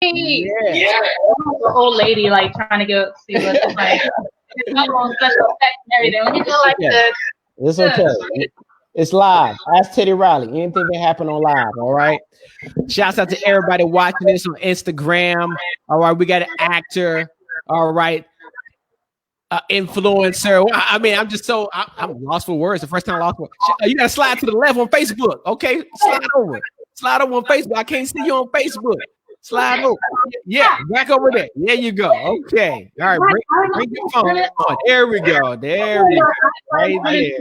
Yeah. The old lady like trying to go see what's like. Special effects and everything. When you go like this, It's okay. It's live. Ask Teddy Riley. Anything can happen on live. All right. Shouts out to everybody watching this on Instagram. All right. We got an actor. All right. Influencer. I mean, I'm lost for words. The first time I lost for words. You gotta slide to the left on Facebook. Okay. Slide over. Slide over on Facebook. I can't see you on Facebook. Slide over. Yeah, back over there. There you go. Okay. All right. Bring your phone on. There we go. There we go. Right there.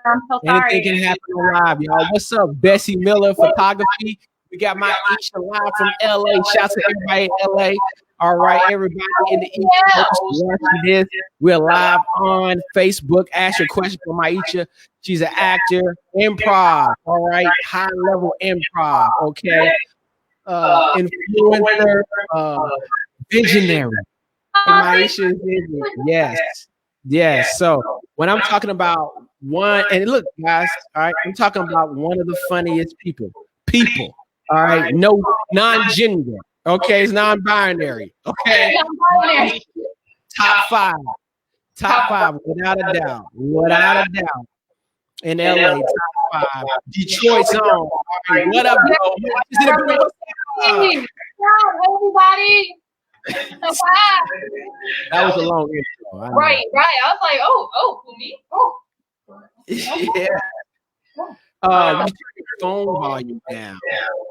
I'm so Anything can happen live, y'all. What's up, Bessie Miller Photography? We got My-Isha live from LA. Shouts to everybody in LA. All right, everybody in the East Coast watching this. We're live on Facebook. Ask your question for My-Isha. She's an actor, improv. All right, high level improv. Okay, influencer, visionary. My-Isha is visionary. Yes. So when I'm talking about one, and look, guys, all right, I'm talking about one of the funniest people. All right, no non-gender. Okay, it's non-binary. Okay, top five, without a doubt, in LA, top five. Detroit's on. All right, what up, bro? Everybody. That was a long intro. Right. I was like, who me? Oh. Yeah. You turn your phone volume down.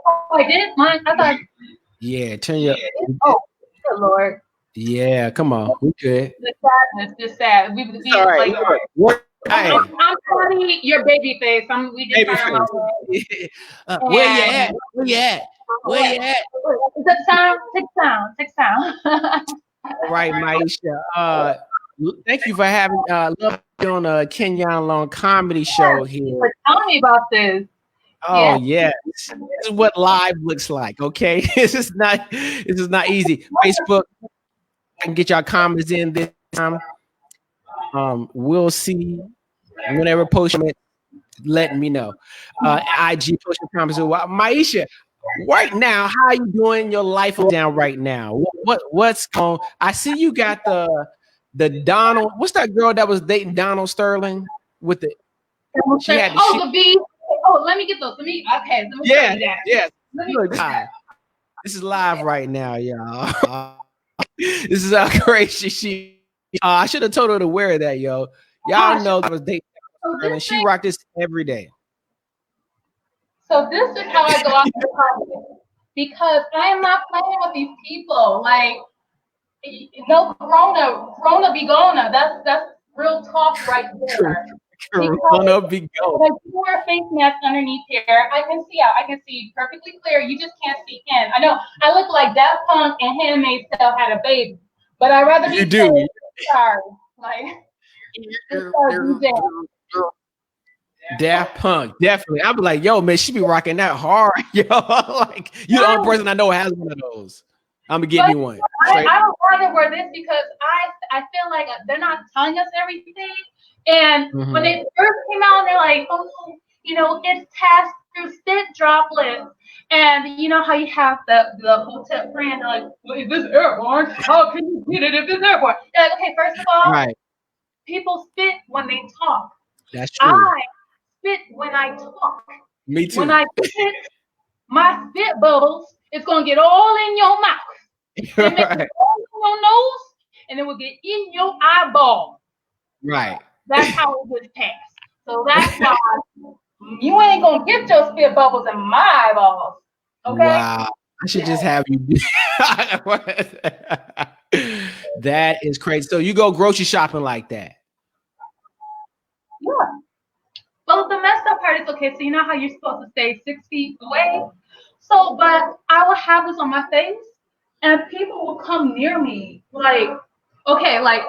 Oh, I did? Mine? I thought. Yeah, turn your. Oh, good Lord. Yeah, come on. We good. Just sad. We all right. Like, I'm funny. Your baby face. We just baby face. Where you at? Where you at? Six sound. All right, My-Isha. Thank you for having love on Kenyon Long comedy show here. Tell me about this. Oh yes. This is what live looks like. Okay, this is not easy. Facebook, I can get y'all comments in this time. We'll see whenever post it. Let me know. IG post your comments. My-Isha, right now, how are you doing your life down right now? What's going? I see you got the Donald. What's that girl that was dating Donald Sterling with the? She had the B. Oh, let me get those. Okay. Yes. This is live right now, y'all. This is how crazy she. I should have told her to wear that, yo. Y'all know I was dating Sterling. She rocked this every day. So this is how I go off the topic, because I am not playing with these people. Like, no corona be gonna. That's real talk right there. Corona be gonna. Like, you wear a face mask underneath here. I can see out. I can see perfectly clear. You just can't see in. I know. I look like Daft Punk and Handmaid's Tale had a baby, but I'd rather be. You do. Sorry, like. Daft Punk, definitely. I'd be like, yo, man, she be rocking that hard, yo. Like, you're the only person I know has one of those. I'm gonna give you one. I don't rather wear this because I feel like they're not telling us everything. And when they first came out, they're like, oh, it's passed through spit droplets. And you know how you have the hotel brand, they're like, well, is this airborne? How can you get it if it's airborne? They're like, okay, first of all, right. People spit when they talk. That's true. I spit when I talk. Me too. When I spit, my spit bubbles, it's gonna get all in your mouth. It makes it all in your nose, and it will get in your eyeball. Right. That's how it was passed. So that's why you ain't gonna get your spit bubbles in my eyeballs. Okay. Wow. I should just have you. That is crazy. So you go grocery shopping like that? Yeah. Well, the messed up part is, okay, so you know how you're supposed to stay 6 feet away? So, but I will have this on my face, and people will come near me, like, okay, like,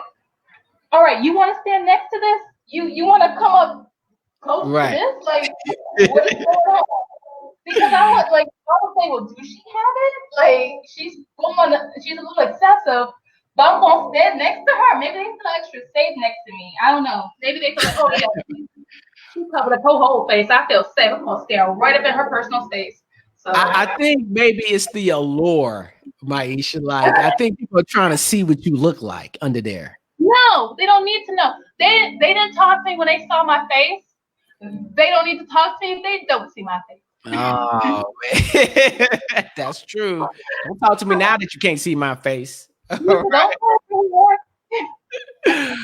all right, you want to stand next to this? You want to come up close to this? Like, what is going on? Because I would say, well, do she have it? Like, she's a little excessive, but I'm going to stand next to her. Maybe they feel extra safe next to me. I don't know. Maybe they feel like, oh, yeah, she covered her whole face. I feel safe. I'm going to stare right up in her personal space. So I think maybe it's the allure, My-Isha. Like, I think people are trying to see what you look like under there. no, they don't need to know. They didn't talk to me when they saw my face. They don't need to talk to me if they don't see my face. Oh man, that's true. Don't talk to me now that you can't see my face. All Don't talk to me more. right.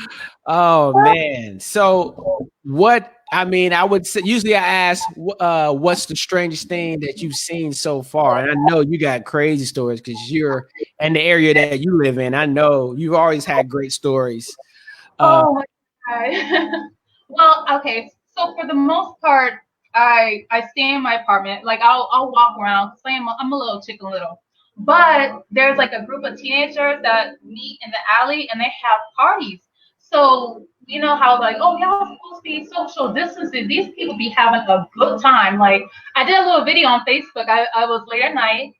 Oh man. So what? I mean, I would say usually I ask, what's the strangest thing that you've seen so far? And I know you got crazy stories because you're in the area that you live in. I know you've always had great stories. Uh, Oh my God. Well, okay. So for the most part, I stay in my apartment. Like I'll walk around. 'Cause I'm a little chicken little. But there's like a group of teenagers that meet in the alley and they have parties. So you know how like, oh, y'all supposed to be social distancing. These people be having a good time. Like I did a little video on Facebook. I was late at night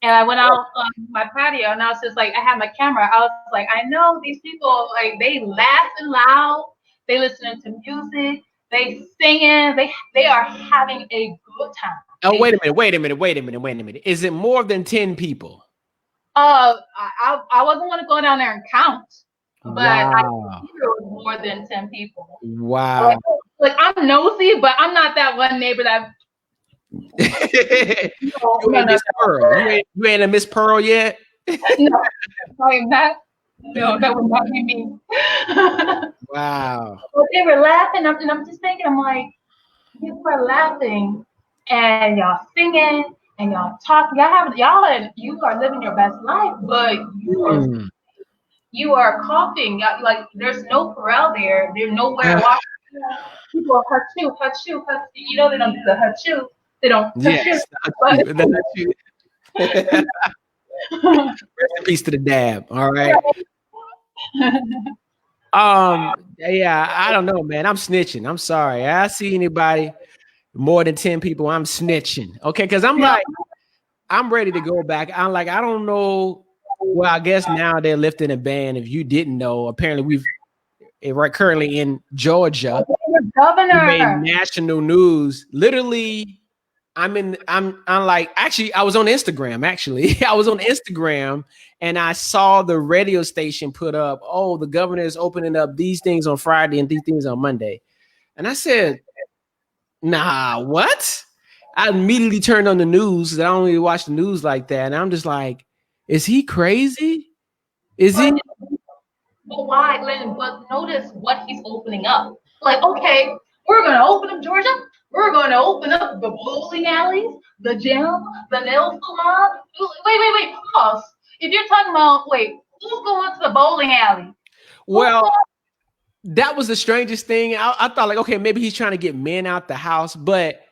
and I went out on my patio and I was just like, I had my camera. I was like, I know these people, like, they laughing loud. They listening to music. They singing. They are having a good time. oh, wait a minute. Is it more than 10 people? I wasn't going to go down there and count, but I Wow. think there was more than 10 people. Wow. Like I'm nosy, but I'm not that one neighbor that. You ain't Miss Pearl. You ain't a Miss Pearl yet? No, I am not. No, that would not be me. Wow. But they were laughing, and I'm just thinking, I'm like, you are laughing, and y'all singing, and y'all talking. You are living your best life, but Mm. you are coughing. Like there's no corral there. There's nowhere to wash. People are hachoo. You know they don't do the hachoo. They don't hachoo. Yes. But Rest in peace to the dab. All right. Yeah, I don't know, man. I'm snitching. I'm sorry. I see anybody more than 10 people, I'm snitching. Okay, because I'm like, I'm ready to go back. I'm like, I don't know. Well, I guess now they're lifting a ban. If you didn't know, apparently right currently in Georgia, we made governor. national news. Literally, I'm like, actually, I was on Instagram. Actually, I was on Instagram and I saw the radio station put up, oh, the governor is opening up these things on Friday and these things on Monday. And I said, nah, what? I immediately turned on the news because I don't really watch the news like that. And I'm just like, is he crazy? Is he? But why, Lynn? But notice what he's opening up. Like, okay, we're gonna open up Georgia. We're gonna open up the bowling alleys, the gym, the nail salon. Wait. Pause. If you're talking about, wait, who's going to the bowling alley? Well, that was the strangest thing. I thought like, okay, maybe he's trying to get men out the house, but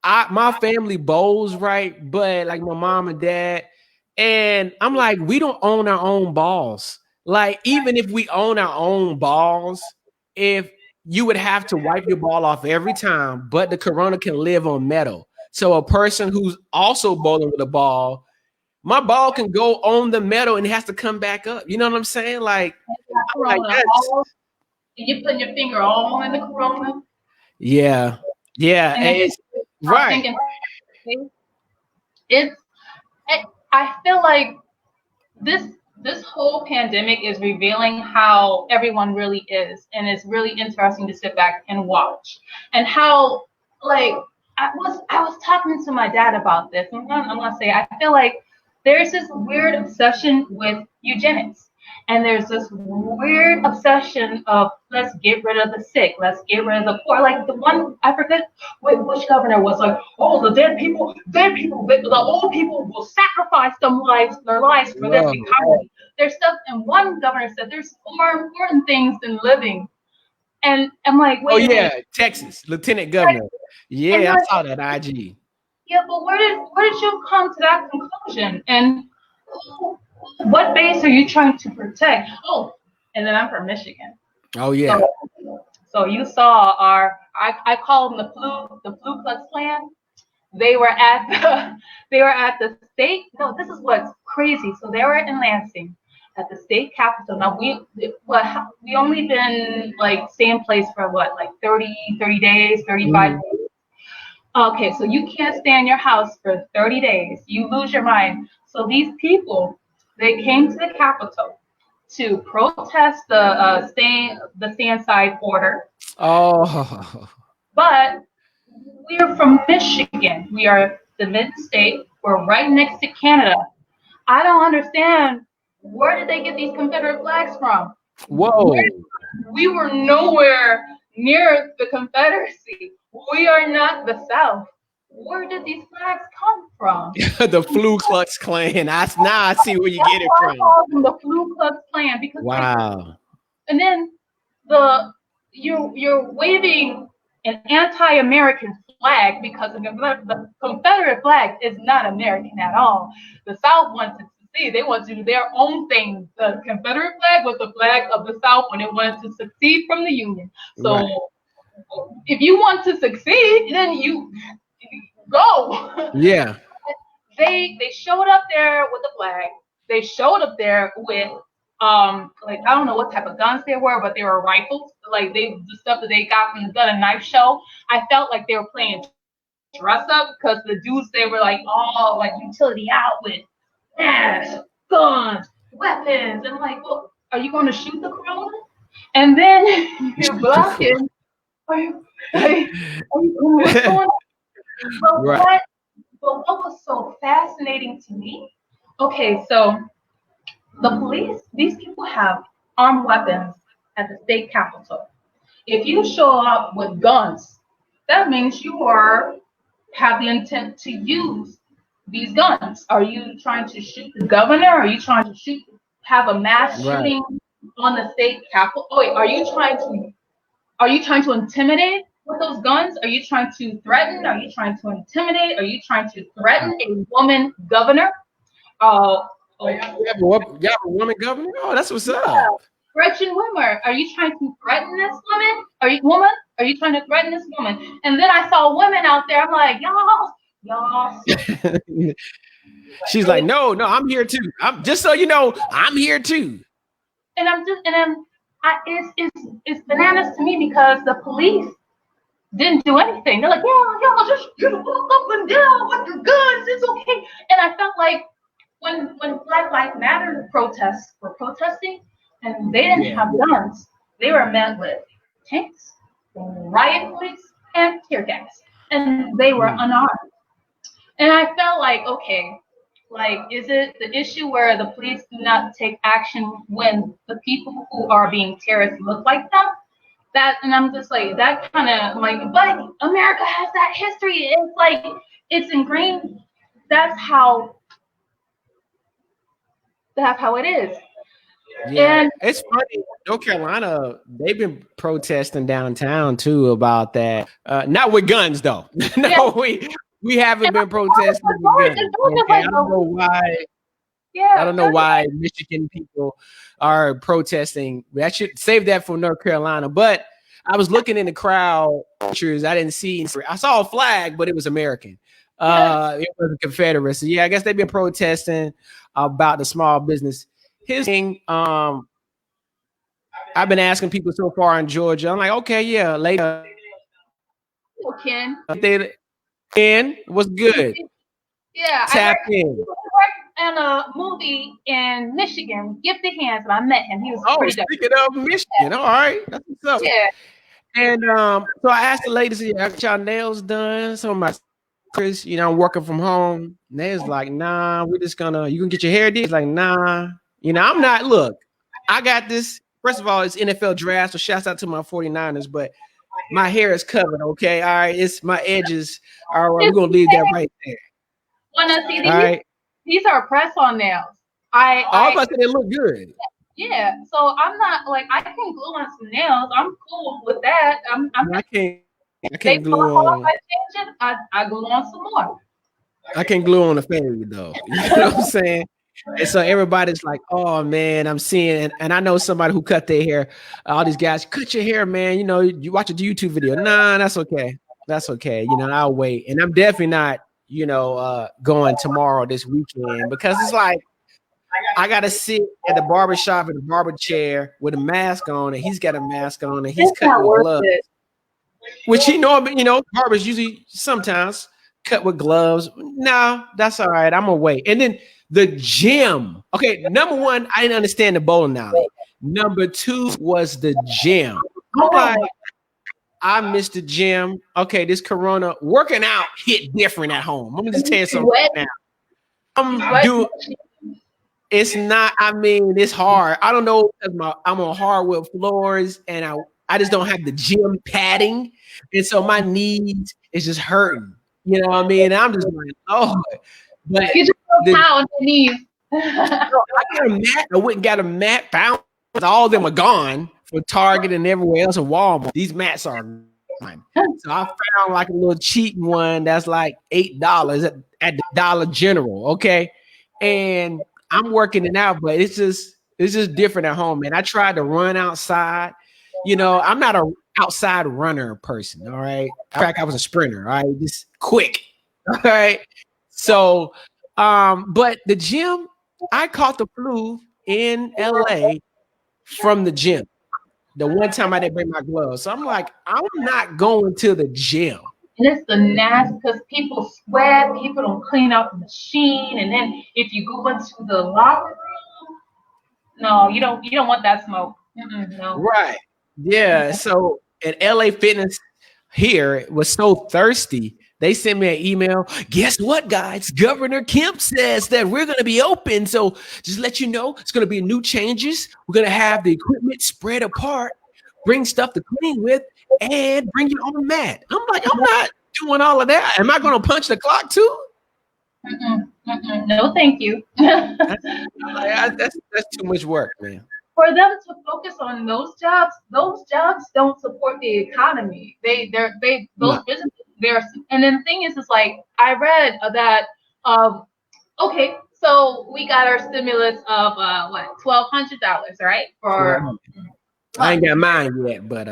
my family bowls, right? But like my mom and dad, and I'm like, we don't own our own balls. Like, even if we own our own balls, if you would have to wipe your ball off every time, but the corona can live on metal. So a person who's also bowling with a ball, my ball can go on the metal and it has to come back up. You know what I'm saying? Like, I'm like, you putting your finger all in the corona. yeah, it's right. Thinking, I feel like this whole pandemic is revealing how everyone really is, and it's really interesting to sit back and watch. And how, like, I was talking to my dad about this. I'm gonna say I feel like there's this weird obsession with eugenics. And there's this weird obsession of let's get rid of the sick, let's get rid of the poor. Like the one I forget which governor was like, oh, the dead people, the old people will sacrifice their lives for this economy. There's stuff, and one governor said there's more important things than living. And I'm like, wait. Oh yeah, Texas, Lieutenant Governor. Yeah, I saw that IG. Yeah, but where did you come to that conclusion? And what base are you trying to protect? Oh, and then I'm from Michigan. Oh yeah. So you saw I call them the Ku Klux Klan. They were at the state. No, this is what's crazy. So they were in Lansing at the state capitol. Now we only been like same place for what, like 30 days, 35 days. Okay, so you can't stay in your house for 30 days. You lose your mind. So these people, they came to the Capitol to protest the stand side order. Oh, But we're from Michigan. We are the mid state. We're right next to Canada. I don't understand, where did they get these Confederate flags from? whoa. We were nowhere near the Confederacy. We are not the South. Where did these flags come from? The Flu Klux Klan. Now I see where you That's get it why I from. call them the Flu Klux Klan, because like, Wow. and then the you're waving an anti-American flag because the Confederate flag is not American at all. The South wants it to succeed. They want to do their own thing. The Confederate flag was the flag of the South when it wanted to succeed from the Union. So Right. if you want to succeed, then you go. Yeah. They showed up there with the flag. They showed up there with like, I don't know what type of guns they were, but they were rifles. Like, the stuff that they got from the gun and knife show. I felt like they were playing dress up, because the dudes, they were like all like utility out with ash, guns, weapons, and I'm like, well, are you going to shoot the crowd? And then you're blocking. What's going on? But Right. what was so fascinating to me? Okay, so the police, these people have armed weapons at the state capitol. If you show up with guns, that means you have the intent to use these guns. Are you trying to shoot the governor? Are you trying to have a mass Right. shooting on the state capitol? Oh wait, are you trying to intimidate with those guns? Are you trying to threaten? Are you trying to intimidate? Are you trying to threaten a woman governor? You have a woman governor? Oh, that's what's up. Gretchen Whitmer, are you trying to threaten this woman? Are you trying to threaten this woman? And then I saw women out there. I'm like, y'all. She's like, no, I'm here too. I'm just so you know, I'm here too. And it's bananas to me, because the police didn't do anything. They're like, yeah, y'all just walk up and down with your guns. It's okay. And I felt like when Black Lives Matter protests were protesting, and they didn't have guns, they were met with tanks, riot police, and tear gas, and they were unarmed. And I felt like, okay, like, is it the issue where the police do not take action when the people who are being terrorists look like them? And I'm just like, that kind of like, but America has that history. It's like, it's ingrained. That's how it is. Yeah, And it's funny. North Carolina, they've been protesting downtown too about that. Not with guns though. No, we haven't been protesting with guns. Okay? I don't know why. Yeah, I don't know why Michigan people are protesting. I should save that for North Carolina. But I was looking in the crowd pictures. I didn't see. I saw a flag, but it was American. It was a Confederate. So yeah, I guess they've been protesting about the small business. His thing. I've been asking people so far in Georgia. I'm like, okay, yeah, later. Ken. Ken, what's good? Yeah, Tap in. In a movie in Michigan, Gifted Hands, and I met him. He was pretty good. Speaking of Michigan, all right, that's what's up. Yeah. And so I asked the ladies, I got y'all nails done. Some of my Chris, I'm working from home. And they was like, nah, we're just gonna, you can get your hair did. Like, nah, I'm not, look, I got this. First of all, it's NFL draft, so shouts out to my 49ers, but my hair is covered, okay? All right, it's my edges. All right, we're gonna leave that right there. Wanna see these? All right. These are press-on nails. I was about to say they look good. Yeah, so I'm not like, I can glue on some nails. I'm cool with that. I can't glue on. I glue on some more. I can't glue on a fairy though. You know what I'm saying? And so everybody's like, oh man, I'm seeing, and I know somebody who cut their hair. All these guys, cut your hair, man. You watch a YouTube video. Nah, that's okay. That's okay. I'll wait. And I'm definitely not, going tomorrow this weekend, because it's like I gotta sit at the barbershop in the barber chair with a mask on, and he's got a mask on, and he's cutting with gloves. which barbers usually sometimes cut with gloves. No, that's all right. I'm gonna wait. And then the gym. Okay, number one, I didn't understand the bowling alley. Number two was the gym. I'm like, I missed the gym. Okay, this Corona working out hit different at home. I'm gonna just tell you something right now. I'm doing. It's not. I mean, it's hard. I don't know because I'm on hardwood floors, and I just don't have the gym padding, and so my knees is just hurting. You know what I mean? I'm just like, oh, but you just go on your knees. I got a mat. I went and got a mat. Found all of them are gone for Target and everywhere else at Walmart. These mats are gone. So I found like a little cheap one that's like $8 at the Dollar General. Okay, and I'm working it out, but it's just different at home, man. I tried to run outside. I'm not a outside runner person. All right. In fact, I was a sprinter. All right, just quick. All right. So, but the gym, I caught the flu in LA from the gym. The one time I didn't bring my gloves. So I'm like, I'm not going to the gym. And it's the nasty because people sweat, people don't clean out the machine, and then if you go into the locker room, no, you don't want that smoke. No. Right. Yeah. So at LA Fitness here was so thirsty. They sent me an email. Guess what, guys? Governor Kemp says that we're going to be open. So just let you know, it's going to be new changes. We're going to have the equipment spread apart, bring stuff to clean with, and bring your own mat. I'm like, I'm not doing all of that. Am I going to punch the clock too? No, thank you. That's too much work, man. For them to focus on those jobs don't support the economy. Those businesses. And then the thing is like I read that okay, so we got our stimulus of $1,200, right? For I ain't got mine yet, but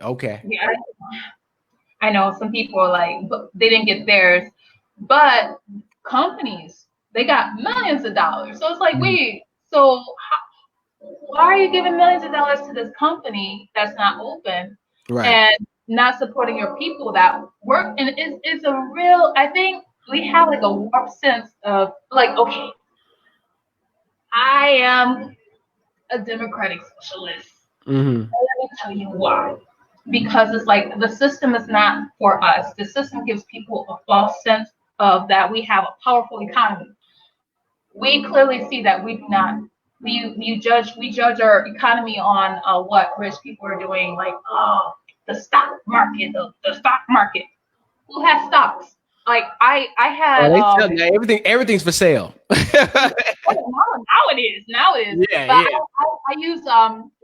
okay. Yeah, I know some people are like they didn't get theirs, but companies they got millions of dollars. So it's like, wait, so why are you giving millions of dollars to this company that's not open and not supporting your people that work? And it's a real, I think we have like a warped sense of like, okay, I am a democratic socialist. Let me tell you why. Because it's like the system is not for us. The system gives people a false sense of that we have a powerful economy. We clearly see that we do not. We judge our economy on what rich people are doing, like the stock market, the stock market. Who has stocks? Like I had everything's for sale. Now it is. Yeah, but yeah. I use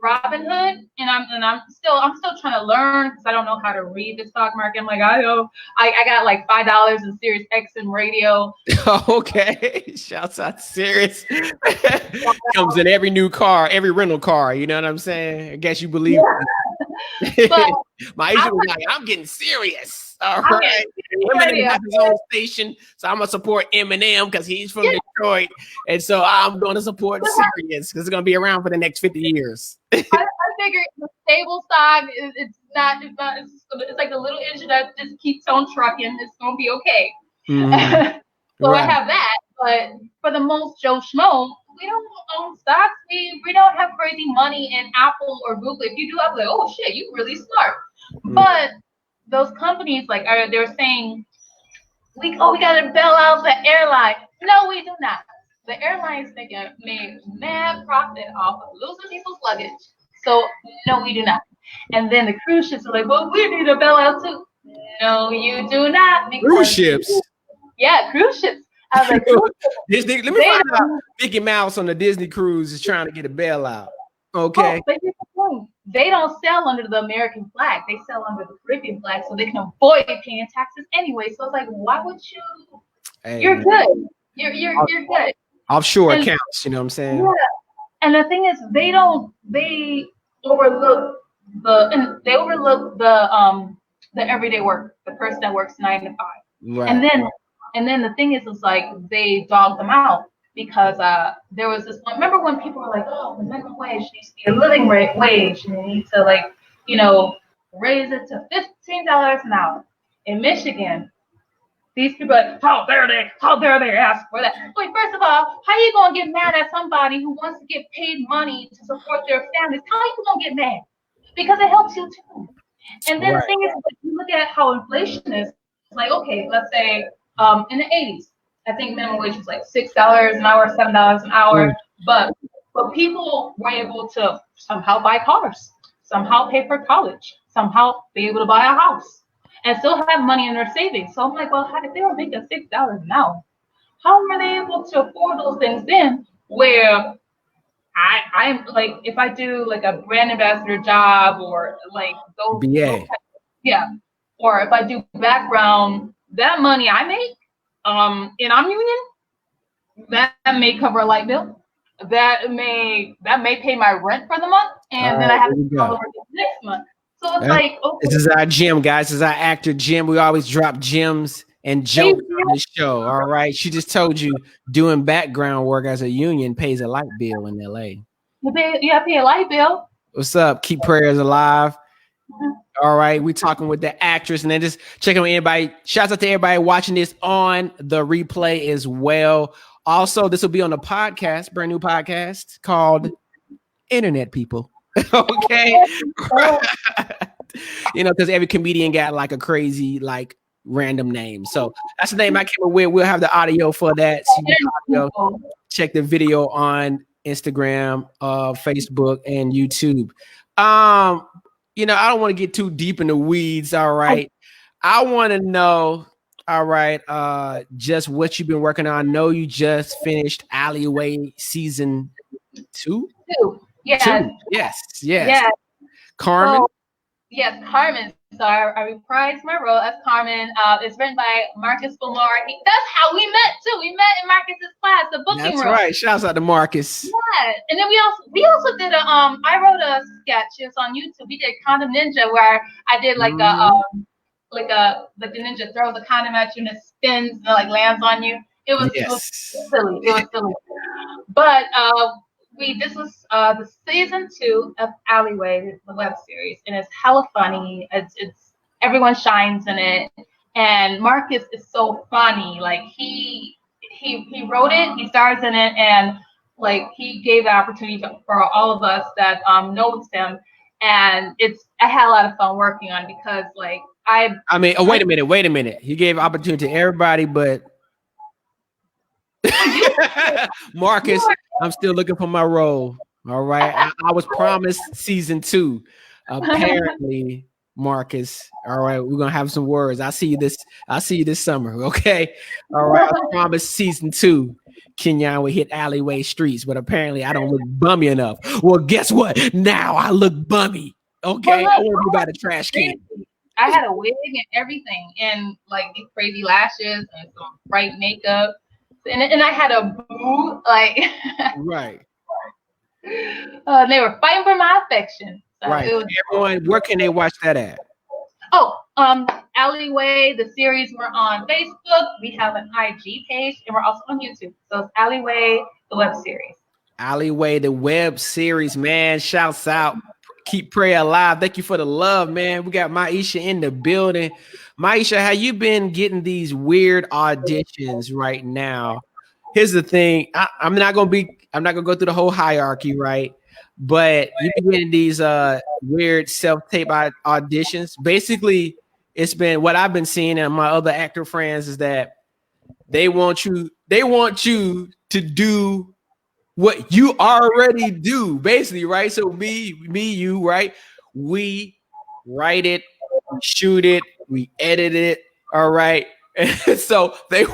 Robinhood, and I'm still trying to learn because I don't know how to read the stock market. I'm like, I got like $5 in Sirius XM radio. Okay, shouts out to Sirius. Comes in every new car, every rental car. You know what I'm saying? I guess you believe. But My-Isha was like, I'm getting serious. All right. Eminem has his own station, so I'm gonna support Eminem because he's from Detroit, and so I'm going to support Sirius because it's gonna be around for the next 50 years. I figure the stable stock it's like a little engine that just keeps on trucking. It's gonna be okay. So I have that, but for the most Joe Schmo, we don't own stocks. We don't have crazy money in Apple or Google. If you do, I'm like, oh shit, you really smart. But those companies they're saying we gotta bail out the airline. No, we do not. The airlines made mad profit off of losing people's luggage. So no, we do not. And then the cruise ships are like, well, we need a bailout too. No, you do not. Cruise ships. Yeah, cruise ships. I was like, Disney. Let me find out. Mickey Mouse on the Disney cruise is trying to get a bailout. Okay. But here's the thing. They don't sell under the American flag. They sell under the Caribbean flag, so they can avoid paying taxes anyway. So it's like, why would you? Hey, you're good. You're good. Offshore accounts. You know what I'm saying? Yeah. And the thing is, they overlook the everyday work, the person that works 9 to 5. Right. And then the thing is like they dog them out. Because there was this one, remember when people were like, oh, the minimum wage needs to be a living wage and they need to raise it to $15 an hour. In Michigan, these people are like, how dare they ask for that? Wait, first of all, how you gonna get mad at somebody who wants to get paid money to support their families? How you gonna get mad? Because it helps you too. And then the Right. thing is, if you look at how inflation is, like, okay, let's say in the 80s, I think minimum wage was like $6 an hour, $7 an hour, Mm. but people were able to somehow buy cars, somehow pay for college, somehow be able to buy a house, and still have money in their savings. So I'm like, well, if they were making $6 an hour, how were they able to afford those things then? Where I'm like, if I do like a brand ambassador job or like those BA. types yeah, or if I do background, that money I make and I'm union, that may cover a light bill. That may pay my rent for the month, All and then I right, have here to we cover go. the next month. So it's Yep. like, okay, This is our gym, guys. This is our actor Jim. We always drop gems and hey, jokes on the show. All right. She just told you doing background work as a union pays a light bill in LA. you have to pay a light bill. What's up? Keep prayers alive. Mhm. All right, we talking with the actress, and then just checking with anybody. Shouts out to everybody watching this on the replay as well. Also, this will be on the podcast, brand new podcast called Internet People. Okay, you know, because every comedian got like a crazy, like random name. So that's the name I came up with. We'll have the audio for that. So you can audio. Check the video on Instagram, Facebook, and YouTube. You know, I don't want to get too deep in the weeds. All right. I want to know, all right, just what you've been working on. I know you just finished Alleyway season 2. Two. Yes. 2. Yes, yes. Yes. Carmen. So, yes, Carmen. So I reprised my role as Carmen. It's written by Marcus Belmar. That's how we met too. We met in Marcus's class, the booking That's room. right. Shouts out to Marcus. Yeah, and then we also did a I wrote a sketch. It's on YouTube. We did Condom Ninja where I did like like the ninja throws a condom at you and it spins and like lands on you. It was Yes. silly. It was silly. But this was the season 2 of Alleyway, the web series, and it's hella funny. It's everyone shines in it, and Marcus is so funny. Like he wrote it, he stars in it, and like he gave the opportunity for all of us that knows him, and I had a lot of fun working on it because like I mean, oh, wait a minute. He gave opportunity to everybody, but Marcus, I'm still looking for my role. All right. I was promised season 2. Apparently, Marcus. All right, we're gonna have some words. I'll see you this summer. Okay. All right. I promised season 2. Kenyon would hit alleyway streets, but apparently I don't look bummy enough. Well, guess what? Now I look bummy. Okay. Well, I won't be by the trash can. I had a wig and everything, and like these crazy lashes and some bright makeup, and I had a boo like Right. they were fighting for my affection. So Right. Everyone, where can they watch that at? Alleyway, the series, we're on Facebook. We have an IG page, and we're also on YouTube. So it's Alleyway, the web series. Alleyway, the web series, man. Shouts out. Keep prayer alive. Thank you for the love, man. We got My-Isha in the building. My-Isha, how you been getting these weird auditions right now? Here's the thing. I'm not gonna go through the whole hierarchy, right? But you've been getting these weird self-tape auditions. Basically, it's been what I've been seeing and my other actor friends is that they want you to do what you already do, basically, right? So you, right? We write it, we shoot it, we edit it, all right. And so they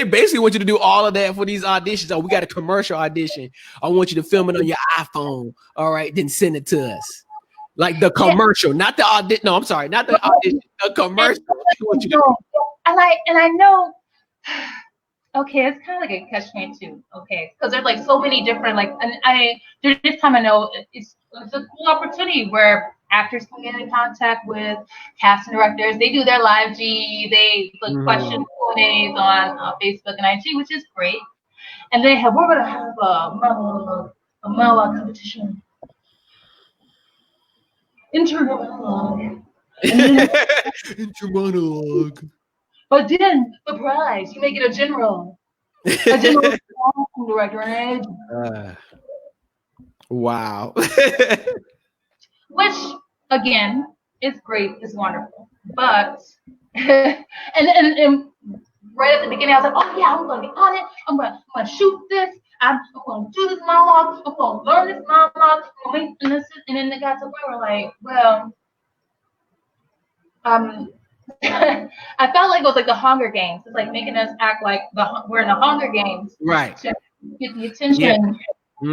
basically want you to do all of that for these auditions. Oh, we got a commercial audition. I want you to film it on your iPhone, all right, then send it to us. Like the commercial, not the audition. No, I'm sorry, not the audition, the commercial. And I know. Okay, it's kind of like a catch-22. Okay, because there's like so many different there's this time I know it's a cool opportunity where actors can get in contact with casting directors. They do their live G, they question Q&As on Facebook and IG, which is great. And we're gonna have a monologue competition. internal monologue. And then, Intro monologue. but then, surprise, you make it a general. A general casting director and an agent. Uh, wow. Which, again, is great, is wonderful. But, and right at the beginning, I was like, oh yeah, I'm going to be on it. I'm gonna shoot this. I'm going to do this monologue. I'm going to learn this monologue. And then it got to where we're like, well, um, I felt like it was like the Hunger Games. It's like making us act like we're in the Hunger Games Right. to get the attention Yeah.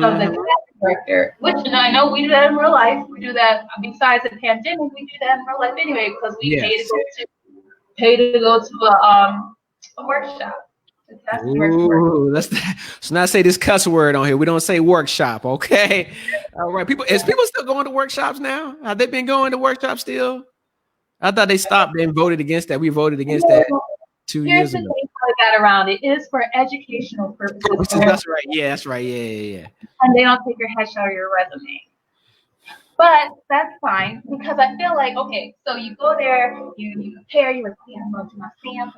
of the casting director. Which, and I know we do that in real life. We do that besides the pandemic. We do that in real life anyway because we pay to go to a workshop. Ooh, let's not say this cuss word on here. We don't say workshop, okay? All right, people still going to workshops now? Have they been going to workshops still? I thought they stopped and voted against that. We voted against that 2 years ago. Here's the thing how they got around it. It is for educational purposes. That's right. Yeah, that's right. Yeah. And they don't take your headshot or your resume. But that's fine because I feel like, okay, so you go there, you prepare, you're like, okay, I'm going to do my stand,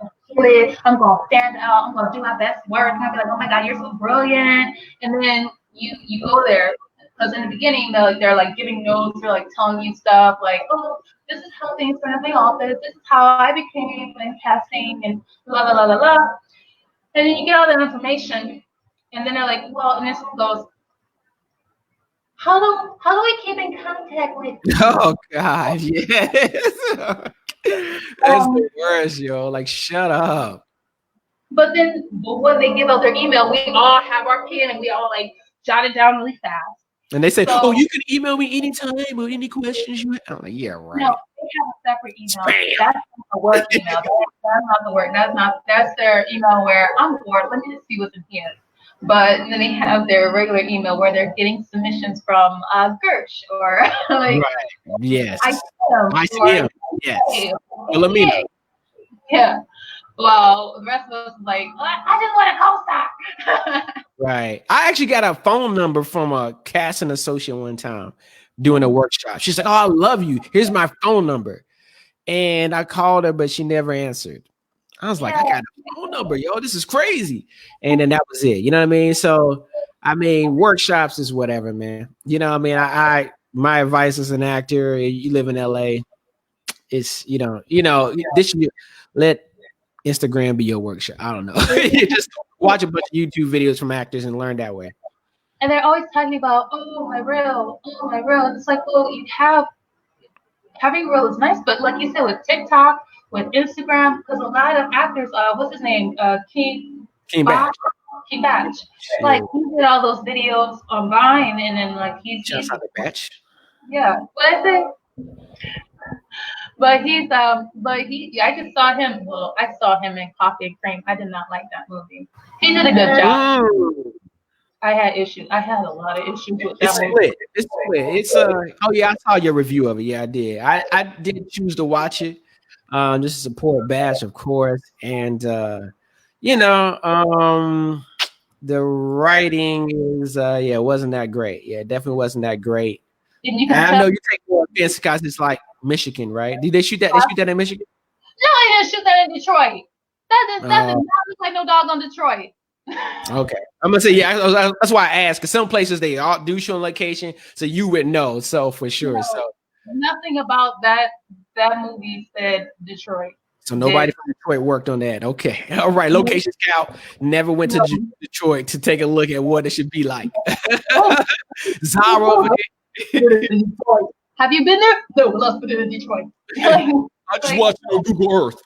I'm going to stand out, I'm going to do my best work. And I'll be like, oh my God, you're so brilliant. And then you go there because in the beginning, they're like giving notes, they're like telling you stuff like, oh, this is how things went in the office, this is how I became in casting, and blah, blah, blah, blah, blah. And then you get all that information, and then they're like, well, and this goes, how do we keep in contact with you? Oh God, yes. That's the worst, yo. Like, shut up. But then when they give out their email, we all have our pen and we all like jot it down really fast. And they say, oh, you can email me anytime or any questions you have. I'm like, yeah, right. No, they have a separate email. Spam. That's not the work email. That's not the work. That's their email where I'm bored. Let me just see what's in here. But then they have their regular email where they're getting submissions from Gersh or like. Right. Yes. I yes. Philomena. Yeah. Well, the rest of us is like, I just want a co-star. Right. I actually got a phone number from a casting associate one time doing a workshop. She's like, oh, I love you. Here's my phone number. And I called her, but she never answered. I was like, I got a phone number, yo. This is crazy. And then that was it. You know what I mean? So, I mean, workshops is whatever, man. You know what I mean? I my advice as an actor, you live in LA, it's, this should let Instagram be your workshop. I don't know. You just watch a bunch of YouTube videos from actors and learn that way. And they're always talking about, oh, my reel. It's like, well, having a reel is nice, but like you said, with TikTok, with Instagram, because a lot of actors, what's his name? King Batch. Like, he did all those videos on Vine, and then like he's Batch. Yeah, what is it? But I just saw him. Well, I saw him in Coffee and Cream. I did not like that movie. He did a good job. I had issues. I had a lot of issues with that movie. It's split. It's oh yeah, I saw your review of it. Yeah, I did. I did choose to watch it. Just to support Bash, of course, and the writing is wasn't that great. Yeah, definitely wasn't that great. And I know you take more offense because it's like Michigan, right? Did they shoot that? They shoot that in Michigan? No, I didn't shoot that in Detroit. That did not look like no dog on Detroit. Okay, I'm gonna say that's why I asked, because some places they all do show on location, so you would know. So for sure, so nothing about that movie said Detroit. So nobody from Detroit worked on that. Okay, all right. Location scout never went to Detroit to take a look at what it should be like. Zara over there. Have you been there? No, let's put it in Detroit. I just watched it on Google Earth.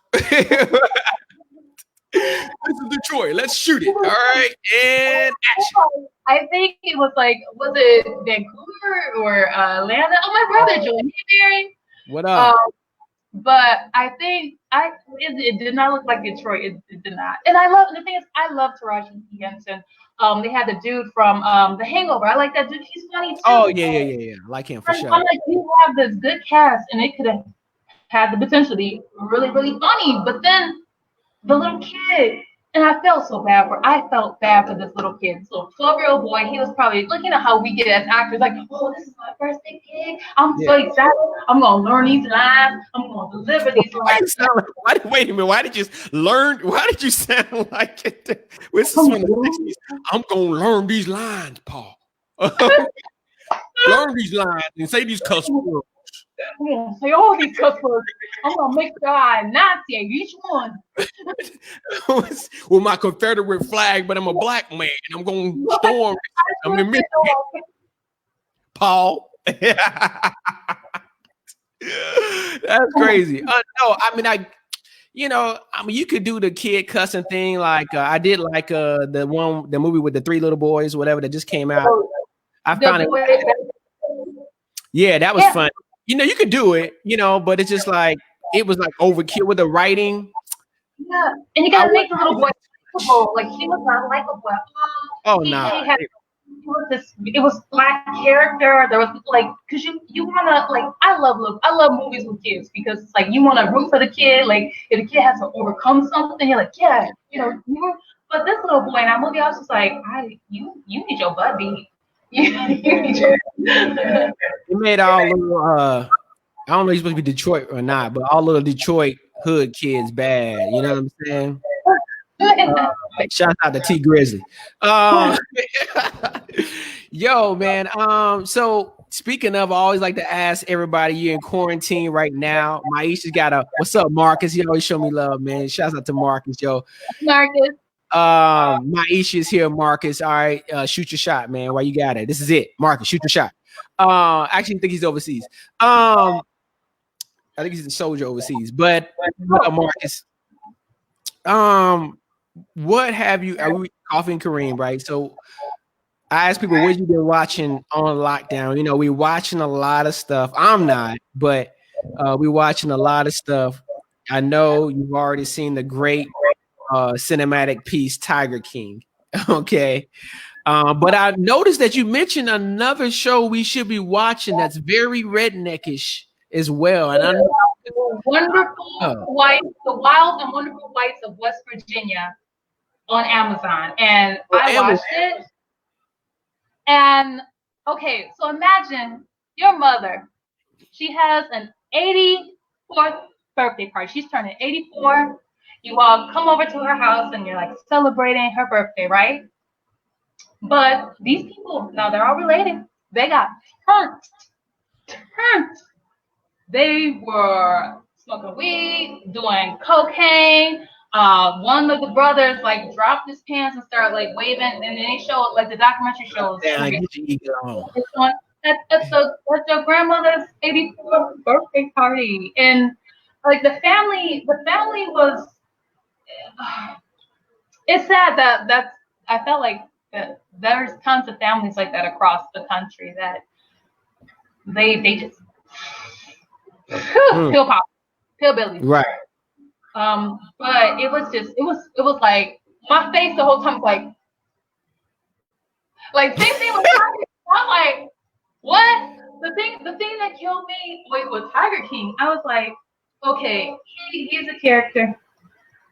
This is Detroit. Let's shoot it. All right. And action. I think it was it Vancouver or Atlanta? Oh, my brother joined. Hey, Barry. What up? But I think it did not look like Detroit. It did not. And the thing is, I love Taraji Henson. They had the dude from The Hangover. I like that dude. He's funny too. Oh yeah. I like him for sure. I'm like, you have this good cast, and it could have had the potential to be really, really funny. But then the little kid, And I felt bad for this little kid, this little 12-year-old boy. He was probably looking at how we get as actors, like, oh, this is my first big gig. I'm so excited. I'm gonna learn these lines. I'm gonna deliver these lines. Wait a minute. Why did you sound like it? This is from the 60s. I'm gonna learn these lines, Paul. Learn these lines and say these cuss words. I'm gonna say all these cuss words. I'm gonna make sure I enunciate each one. With my Confederate flag, but I'm a black man. I'm gonna storm. I'm in Michigan. Paul. That's crazy. No, I mean, you could do the kid cussing thing. Like I did, like the movie with the 3 little boys, whatever that just came out. I found it. Yeah, that was fun. You could do it, but it's just like it was like overkill with the writing. Yeah, and you gotta make the little boy likable. Like he was not likable. Oh no. It was black character. There was like, cause you wanna like, I love movies with kids because it's like you wanna root for the kid. Like if the kid has to overcome something, you're like, yeah, But this little boy in that movie, I was just like, you need your butt beat. You made all little I don't know if he's supposed to be Detroit or not, but all little Detroit hood kids bad. You know what I'm saying? Shout out to T Grizzly. Yo, man. So speaking of, I always like to ask everybody, you're in quarantine right now. My-Isha's got what's up, Marcus? He always show me love, man. Shout out to Marcus, yo. Marcus. My-Isha's here, Marcus. All right, shoot your shot, man. Why you got it? This is it, Marcus. Shoot your shot. Actually, I think he's overseas. I think he's a soldier overseas. But Marcus, what have you? Are we Coffee and Kareem, right? So I ask people, what you been watching on lockdown? We're watching a lot of stuff. I'm not, but we're watching a lot of stuff. I know you've already seen the great cinematic piece Tiger King. Okay. But I noticed that you mentioned another show we should be watching that's very redneckish as well. And I know Wonderful Wives, The Wild and Wonderful Wives of West Virginia on Amazon. And I watched it. And okay, so imagine your mother. She has an 84th birthday party. She's turning 84. You all come over to her house and you're like celebrating her birthday, right? But these people, now they're all related. They got turned. They were smoking weed, doing cocaine. One of the brothers like dropped his pants and started like waving, and then they showed like the documentary shows. That's your grandmother's 84th birthday party, and like the family was. It's sad that I felt like that there's tons of families like that across the country that they just hillbillies. Right. But it was like my face the whole time was like same thing with Tiger. I'm like, what? The thing that killed me with Tiger King, I was like, okay, he's a character,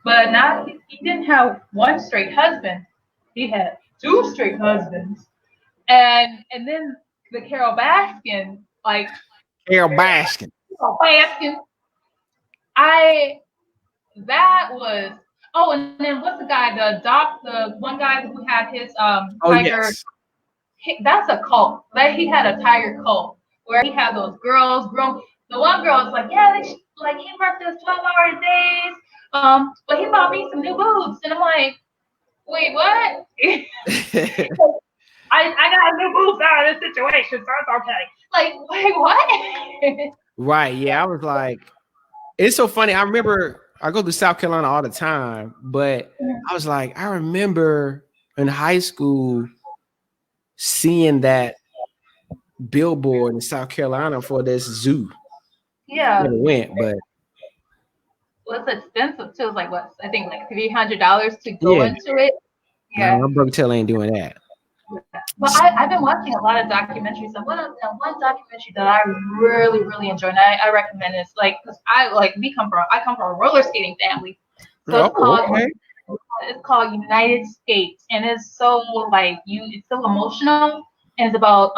but not he didn't have one straight husband. He had 2 straight husbands. And then the Carol Baskin, like Carol Baskin. That was and then what's the guy, the one guy who had his tiger. Yes. That's a cult. Like he had a tiger cult where he had those girls grown. The one girl was like, yeah, he worked his 12-hour days. But he bought me some new boobs, and I'm like, wait, what? I got new boobs out of this situation, so it's okay. Like, wait, what? Right. Yeah, I was like, it's so funny. I remember I go to South Carolina all the time, but I was like, I remember in high school seeing that billboard in South Carolina for this zoo. Yeah. Never went, but it's expensive too. It's like what I think like $300 to go into it. Yeah, no, my brother Taylor ain't doing that. But I've been watching a lot of documentaries, and one documentary that I really, really enjoy, and I recommend is like, because I come from a roller skating family. So it's called It's called United Skates, and it's so like it's so emotional. And it's about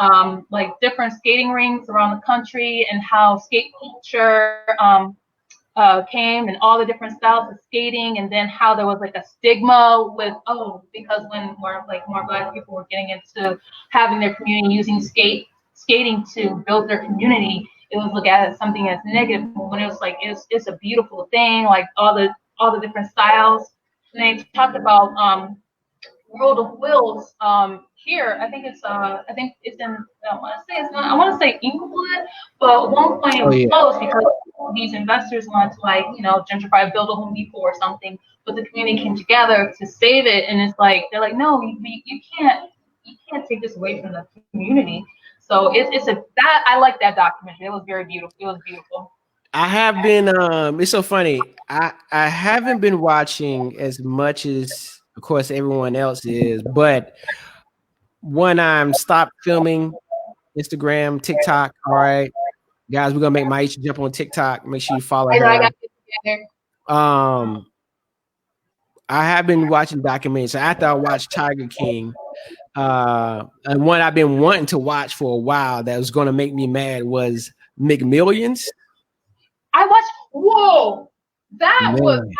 like different skating rinks around the country and how skate culture came and all the different styles of skating, and then how there was like a stigma with because when more Black people were getting into having their community using skating to build their community, it was looked at as something as negative. When it was like it's a beautiful thing, like all the different styles. And they talked about World of Wills here. I think it's in I want to say Inglewood, but at one point it was closed because these investors wanted to gentrify, build a Home Depot or something, but the community came together to save it, and it's like they're like, no, you can't take this away from the community. So that I like that documentary. It was very beautiful. It was beautiful. I have been it's so funny. I haven't been watching as much as of course everyone else is, but when I'm stopped filming Instagram, TikTok, all right, guys, we're gonna make My-Isha jump on TikTok. Make sure you follow her. I have been watching documentaries. So after I watched Tiger King, and one I've been wanting to watch for a while that was gonna make me mad was McMillions. I watched. Whoa, I watched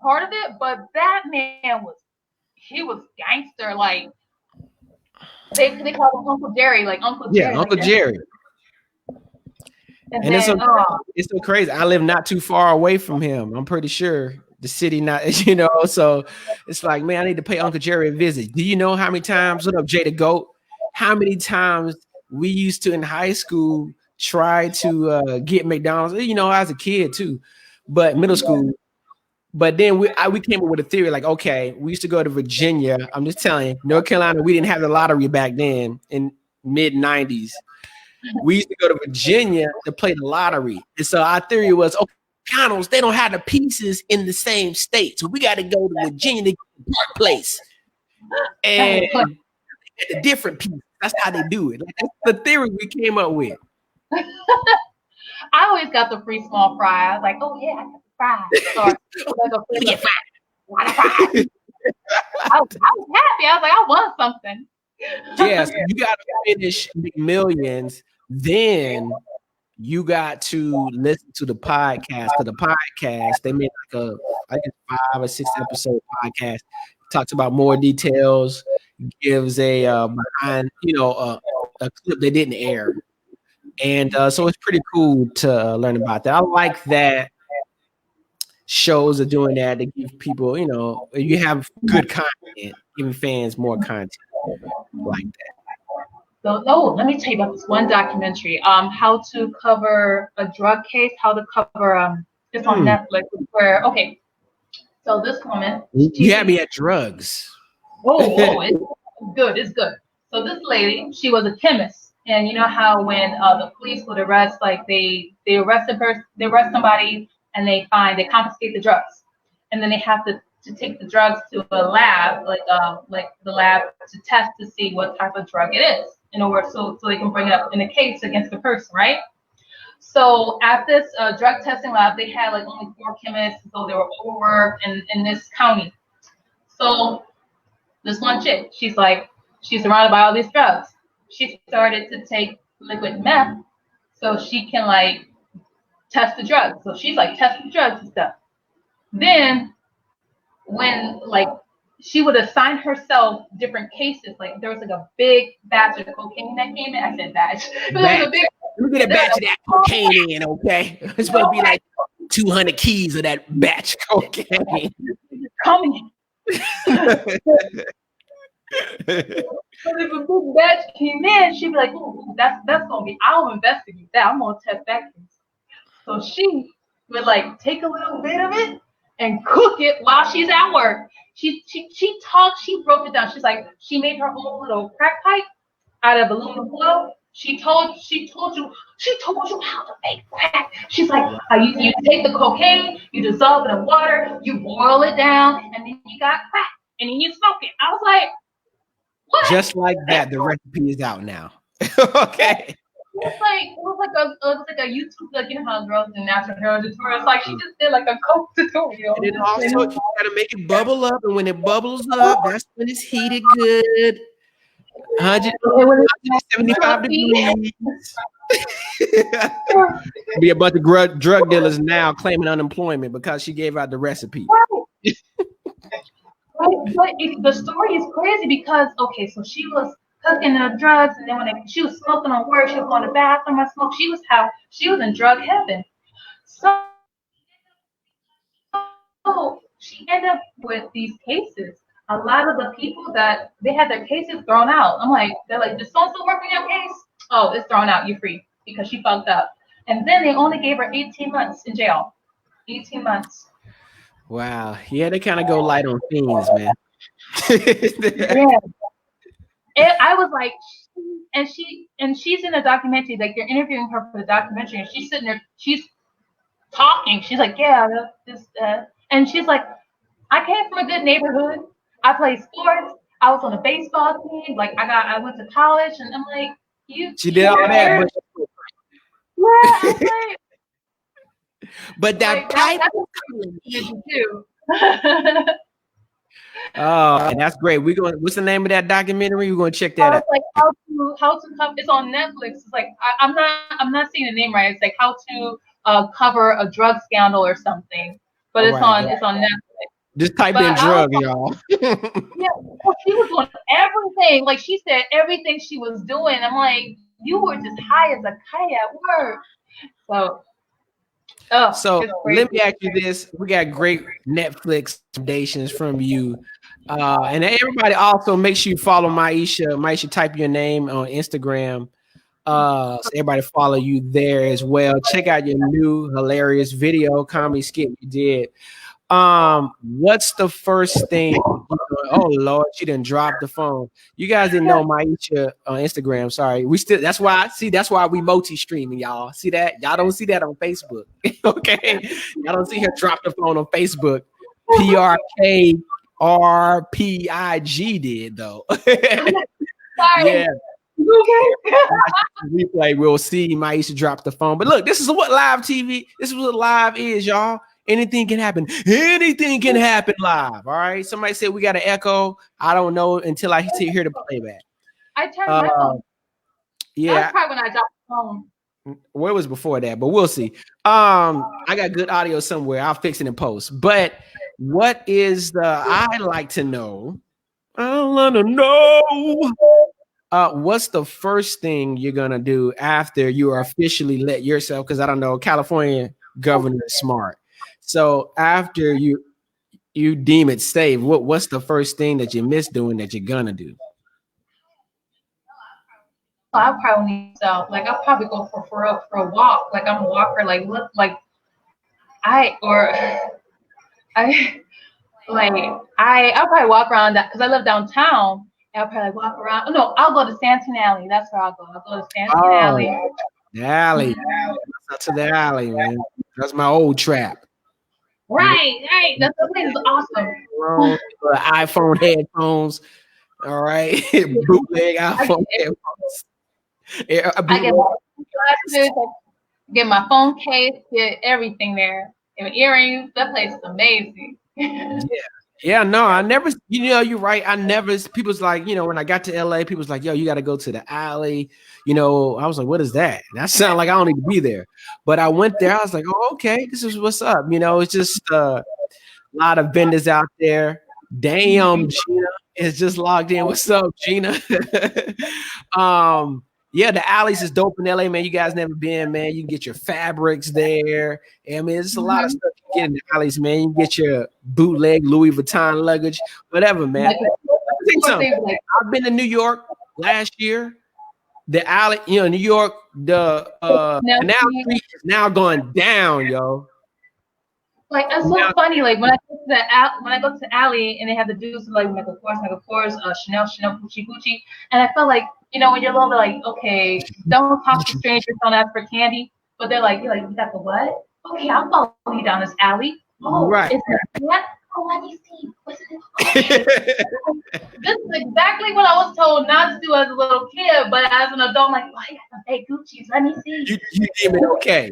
part of it, but that man was gangster. Like they call him Uncle Jerry, like Uncle Jerry. Yeah, Uncle Jerry. And then, it's so crazy. I live not too far away from him. I'm pretty sure the city not, so it's like, man, I need to pay Uncle Jerry a visit. Do you know how many times, what up, Jay the Goat? How many times we used to in high school try to get McDonald's, as a kid too, but middle school. But then we came up with a theory like, okay, we used to go to Virginia. I'm just telling you, North Carolina, we didn't have the lottery back then in mid 90s. We used to go to Virginia to play the lottery. And so our theory was, okay, McDonald's, they don't have the pieces in the same state. So we got to go to Virginia to get the Park Place. And the different pieces. That's how they do it. Like, that's the theory we came up with. I always got the free small fry. I was like, oh yeah, I got the fries. So, get fries. I was happy. I was like, I won something. Yes, you got to finish McMillions, then you got to listen to the podcast. To the podcast, they made like I think 5 or 6 episode podcast. Talks about more details, gives a behind, a clip they didn't air, and so it's pretty cool to learn about that. I like that shows are doing that to give people, you have good content, giving fans more content like that. So, let me tell you about this one documentary. How to cover a drug case. How to cover it's on Netflix. So this woman. You had me at drugs. It's good. It's good. So this lady, she was a chemist, and you know how when the police would arrest, like they arrest somebody, and they confiscate the drugs, and then they have to take the drugs to a lab, like the lab to test to see what type of drug it is, in order so they can bring it up in a case against the person, right? So at this drug testing lab, they had like only 4 chemists, so they were overworked in this county. So this one chick, she's surrounded by all these drugs. She started to take liquid meth so she can like test the drugs. So she's like testing the drugs and stuff. Then when like she would assign herself different cases, like there was like a big batch of cocaine that came in. I said batch. Let me get a batch of that cocaine in, okay? It's supposed to be like 200 keys of that batch of cocaine. Coming. So if a big batch came in, she'd be like, "Ooh, that's gonna be. I'll investigate that. I'm gonna test that case." So she would like take a little bit of it and cook it while she's at work. She broke it down. She's like, she made her own little crack pipe out of aluminum foil. She told you how to make crack. She's like, you take the cocaine, you dissolve it in water, you boil it down, and then you got crack, and then you smoke it. I was like, what? Just like that, the recipe is out now. Okay. it was like a YouTube, like, you know how girls do natural hair tutorials. Like, she just did like a coke tutorial. And then also you gotta make it bubble up, and when it bubbles up, that's when it's heated good. 100, 175 degrees. Be a bunch of drug dealers now claiming unemployment because she gave out the recipe. But the story is crazy because, okay, so she was cooking the drugs, and then when she was smoking on work, she was going to the bathroom and smoke. She was in drug heaven. So she ended up with these cases. A lot of the people that they had their cases thrown out. They're like, does so-and-so work on your case? Oh, it's thrown out. You're free because she fucked up. And then they only gave her 18 months in jail. 18 months. Wow. Yeah, they kind of go light on fiends, man. Yeah. And I was like, and she's in a documentary. Like, they're interviewing her for the documentary, and she's sitting there. She's talking. She's like, yeah, and she's like, I came from a good neighborhood. I played sports. I was on a baseball team. Like, I went to college, and I'm like, she did all that, but that pipe too. Oh, that's great. What's the name of that documentary? We're gonna check that out. Like how to come. It's on Netflix. It's like I'm not seeing the name right. It's like how to cover a drug scandal or something. But it's on Netflix. Just type in drug, y'all. Yeah, she was doing everything. Like, she said everything she was doing. I'm like, you were just high as a kite at work. So let me ask you this. We got great Netflix recommendations from you. And everybody also make sure you follow My-Isha. My-Isha, type your name on Instagram. So everybody follow you there as well. Check out your new hilarious video comedy skit you did. What's the first thing? Oh Lord, she didn't drop the phone. You guys didn't know My-Isha on Instagram. Sorry, that's why we multi-streaming, y'all. See that? Y'all don't see that on Facebook. Okay, y'all don't see her drop the phone on Facebook. PRKRPIG did though. Yeah. Replay, we'll see My-Isha drop the phone. But look, this is what live TV. This is what live is, y'all. Anything can happen. Anything can happen live. All right. Somebody said we got an echo. I don't know until I hear the playback. I turned my phone. Yeah. That's probably when I dropped the phone. Well, it was before that, but we'll see. I got good audio somewhere. I'll fix it in post. But what is I'd like to know. I want to know. What's the first thing you're gonna do after you are officially let yourself? Because I don't know, California governor is smart. So after you deem it safe, what's the first thing that you miss doing that you're gonna do? I probably need self. Like, I'll probably go for a walk. Like, I'm a walker. Like, look, like I'll probably walk around that because I live downtown. I'll probably walk around. No, I'll go to Stanton Alley. That's where I'll go. I'll go to Stanton Alley. The alley. Out to the alley, man. That's my old trap. Right. That's the place is awesome. iPhone headphones. All right. Bootleg iPhone headphones. I get my glasses, get my phone case, get everything there. And earrings. That place is amazing. Yeah, no, I never, you're right. People's like, when I got to LA, people's like, yo, you got to go to the alley. I was like, what is that? That sounds like I don't need to be there. But I went there. I was like, oh, okay, this is what's up. It's just a lot of vendors out there. Damn, Gina is just logged in. What's up, Gina? Yeah, the alleys is dope in LA, man. You guys never been, man. You can get your fabrics there. I mean, there's a lot of stuff you get in the alleys, man. You can get your bootleg Louis Vuitton luggage, whatever, man. I've been to New York last year. The alley, New York, the Canal Street is now going down, yo. Like, that's so funny. Like, when I go to the alley and they have the dudes like Michael Kors, Chanel, Gucci, and I felt like, when you're a little bit like, okay, don't talk to strangers, don't ask for candy, but you're like, you got the what? Okay, I'll follow you down this alley. Oh, right. Is there that? Oh, let me see. What's it? This is exactly what I was told not to do as a little kid, but as an adult, I'm like, oh, I got some fake Gucci's. Let me see. You deem it okay.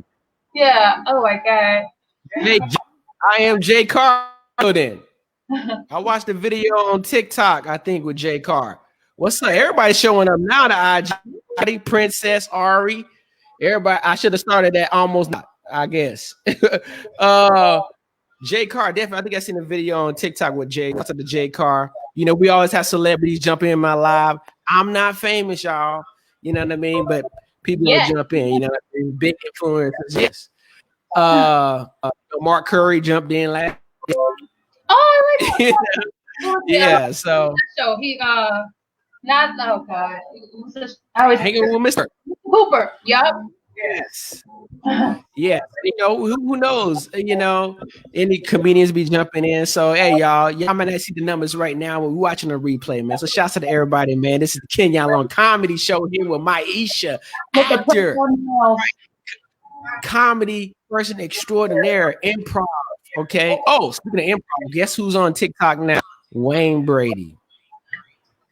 Yeah. Oh my god. Hey, I am Jay Carson. I watched a video on TikTok, I think, with Jay Carr. What's up? Everybody's showing up now to IG. Princess Ari. Everybody, I should have started that almost not, I guess. Jay Carr, definitely. I think I seen a video on TikTok with Jay. What's up to Jay Carr? You know, we always have celebrities jump in my live. I'm not famous, y'all. You know what I mean? But people will jump in, you know, big influencers. Yes. Mark Curry jumped in last. Oh, I yeah. So he not oh god. I was hanging with Mr. Hooper. Yup. Yes. Yeah. You know, who knows? You know, any comedians be jumping in. So hey, y'all might not see the numbers right now. We're watching a replay, man. So shouts out to everybody, man. This is the Kenyon on comedy show here with My-Isha, actor, comedy person extraordinaire, improv. Okay. Oh, speaking of improv, guess who's on TikTok now? Wayne Brady.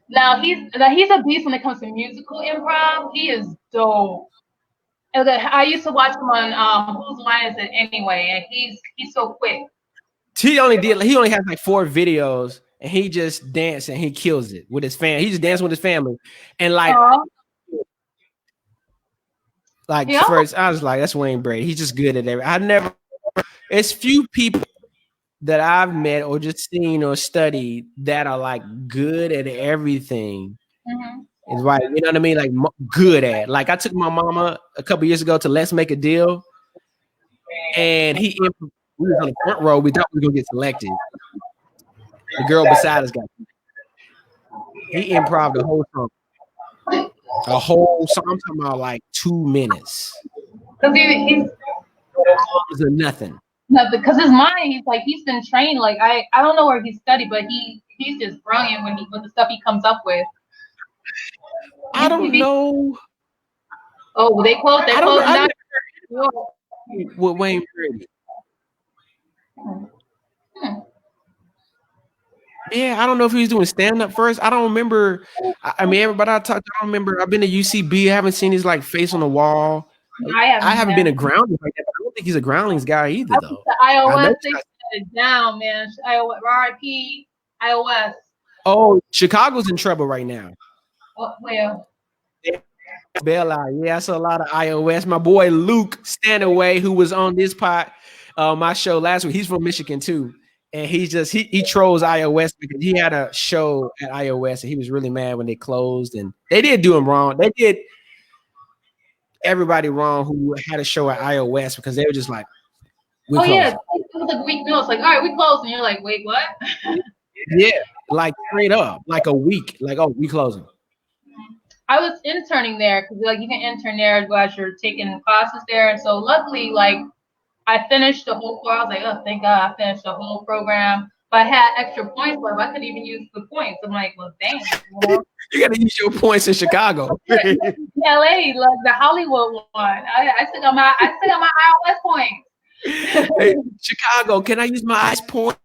Now he's a beast when it comes to musical improv. He is dope. I used to watch him on Whose Line Is It Anyway, and he's so quick. He only has like 4 videos, and he just dances and he kills it with his family. He just dances with his family, and first I was like, that's Wayne Brady. He's just good at everything. It's few people that I've met or just seen or studied that are like good at everything. Mm-hmm. It's right, you know what I mean? Like good at. Like I took my mama a couple years ago to Let's Make a Deal, and we was on the front row. We thought we were gonna get selected. The girl beside us got. He improv the whole song. A whole song. I'm talking about like 2 minutes. Because he's nothing. No, because his mind, he's been trained. Like I don't know where he studied, but he's just brilliant with the stuff he comes up with. I don't know. Oh, they closed. They closed down. With Wayne Brady. Yeah, I don't know if he was doing stand up first. I don't remember. I mean, everybody I talked to, I don't remember. I've been to UCB. I haven't seen his like face on the wall. I haven't been a groundlings like that. I don't think he's a groundlings guy either, though. The iOS, they shut it down, man. RIP, iOS. Oh, Chicago's in trouble right now. Well. Bailout. Yeah, I saw a lot of iOS. My boy Luke Stanaway, who was on this my show last week. He's from Michigan too, and he trolls iOS because he had a show at iOS and he was really mad when they closed, and they did do him wrong. They did everybody wrong who had a show at iOS because they were just like, it was a week meal. It's like, all right, we closed, and you're like, wait, what? Yeah, like straight up, like a week, like, oh, we closing. I was interning there because you can intern there as you're taking classes there, and so luckily I finished the whole course. I was like, oh, thank God, I finished the whole program. But I had extra points left. I couldn't even use the points. I'm like, well, dang. You got to use your points in Chicago. LA, like the Hollywood one. I still got my iOS points. Hey, Chicago, can I use my ice point?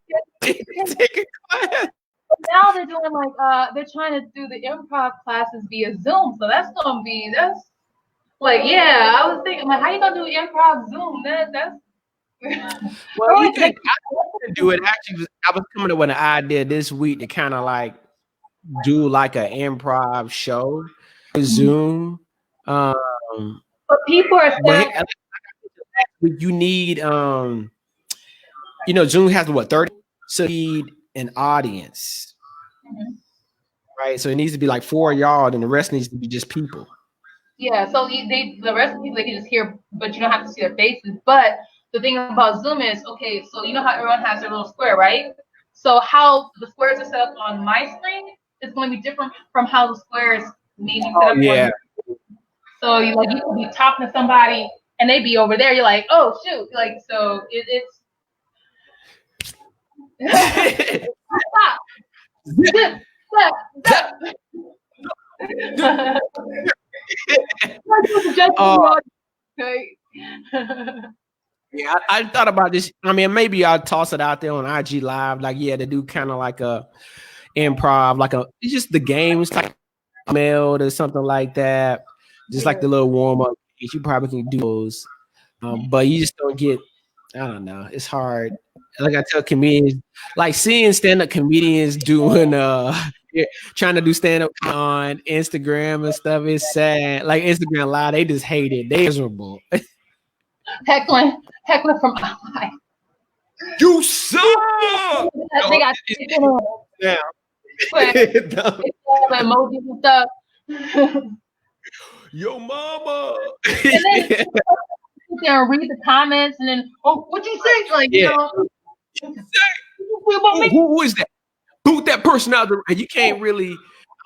Take a class. Now they're doing they're trying to do the improv classes via Zoom, so that's I was thinking, how you gonna do improv Zoom? Well, you think I could do it. Actually, I was coming up with an idea this week to kind of like do like an improv show, Zoom. But people are saying you need Zoom has 30, so you need an audience, right? So it needs to be like 4 of y'all, and the rest needs to be just people. Yeah, so the rest of the people they can just hear, but you don't have to see their faces. But the thing about Zoom is, okay, so you know how everyone has their little square, right? So how the squares are set up on my screen is going to be different from how the squares need to set up. Yeah. So you could be talking to somebody and they be over there. You're like, oh shoot, so it's. Stop. Yeah, I thought about this. I mean, maybe I'll toss it out there on IG Live. Like, yeah, to do kind of like a improv, like it's just the games type meld or something like that. Just like the little warm up. You probably can do those. But you just don't get, I don't know. It's hard. Like I tell comedians, like seeing stand-up comedians doing yeah, trying to do stand-up on Instagram and stuff is sad. Like Instagram Live, they just hate it. They miserable. Heckling from outside. You suck. They got Yeah. emojis and stuff. Yo, mama. And then sit there and read the comments, and then, oh, what you say? Like, Yeah. you know, who is that? Boot that person out. You can't really.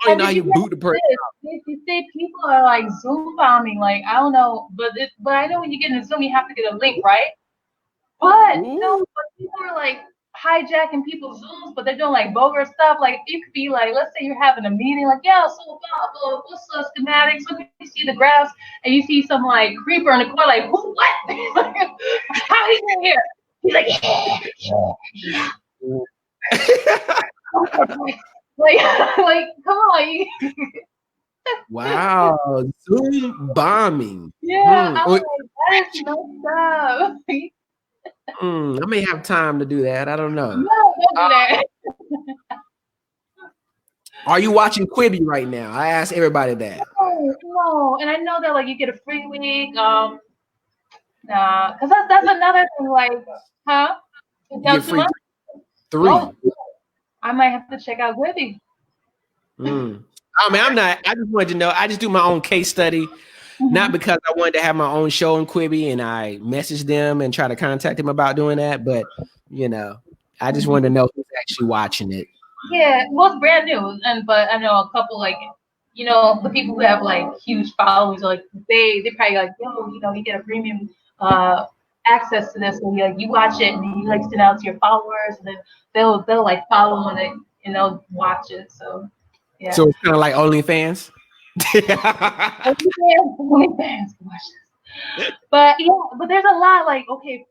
I don't know how you boot the person. You say people are like Zoom bombing. Like, I don't know, but I know when you get in Zoom, you have to get a link, right? But no, but people are like hijacking people's Zooms, but they're doing like vulgar stuff. Like, you could be like, let's say you're having a meeting, like, yeah, so blah, what's the schematics? Let me see the graphs, and you see some like creeper in the corner, like, who, what? How did you get here? He's like, yeah. like, come on. Wow, Zoom bombing. Yeah, I was like, that is messed up. I may have time to do that. I don't know. No, don't do that. Are you watching Quibi right now? I ask everybody that. No, and I know that like you get a free week. Nah, because that's another thing. Like, huh? You get free 3. Oh, I might have to check out Quibi. I mean, I'm not. I just wanted to know. I just do my own case study, not because I wanted to have my own show in Quibi, and I messaged them and try to contact them about doing that. But you know, I just wanted to know who's actually watching it. Yeah, well, it's brand new, but I know a couple like, you know, the people who have like huge followings, like they probably like, yo, you know, you get a premium access to this, and you watch it, and you like send out to your followers, and then they'll like follow on it, and they'll watch it. So. Yeah. So it's kind of like OnlyFans. OnlyFans. But yeah, but there's a lot like, okay,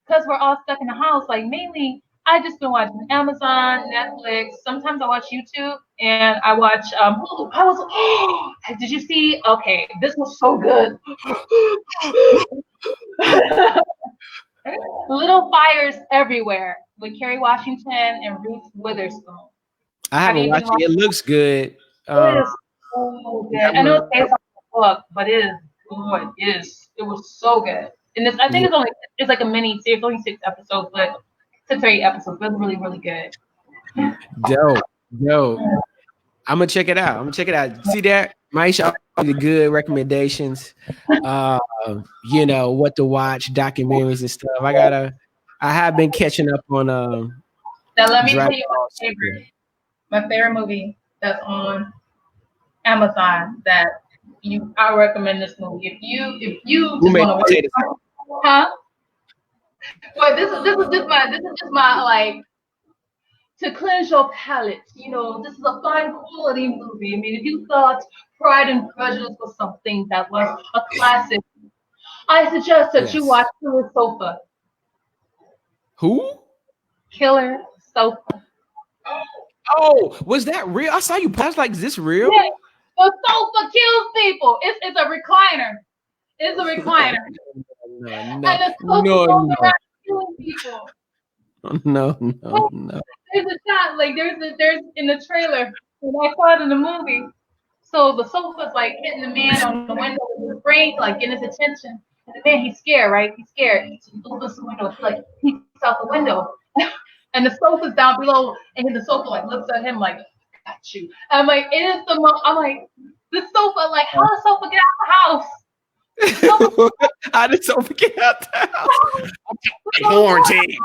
because we're all stuck in the house. Like mainly, I just been watching Amazon, Netflix. Sometimes I watch YouTube, and I watch Hulu. I was, did you see? Okay, this was so good. Little Fires Everywhere with Kerry Washington and Ruth Witherspoon. I haven't watched it. It looks good. It is so good. I know it's based on the book, but it is good. It was so good. And this, I think it's like a mini series, only 6 episodes, but 6 or 8 episodes, but it's really, really good. Dope. I'm gonna check it out. See that? My-Isha, the good recommendations. You know what to watch, documentaries and stuff. I have been catching up on Now let me tell you my favorite movie that's on Amazon that I recommend this movie. If you just want to huh? Well, this is just my like to cleanse your palate. You know, this is a fine quality movie. I mean, if you thought Pride and Prejudice was something that was a classic, I suggest that you watch Killer Sofa. Who? Killer Sofa. Oh, was that real? I saw you post like, is this real? Yeah, the sofa kills people. It's a recliner. It's a recliner. No. And the sofa goes around killing people. No. There's a shot, like there's in the trailer, and I saw it in the movie. So the sofa's like hitting the man on the window with his brain, like getting his attention. And the man, he's scared, right? He's scared. He opens the window, he like peeks out the window. And the sofa's down below, and the sofa like looks at him like, "Got you." I'm like, it is the most. I'm like, the sofa. Like, how does the sofa get out the house? How did sofa get out the house? Quarantine.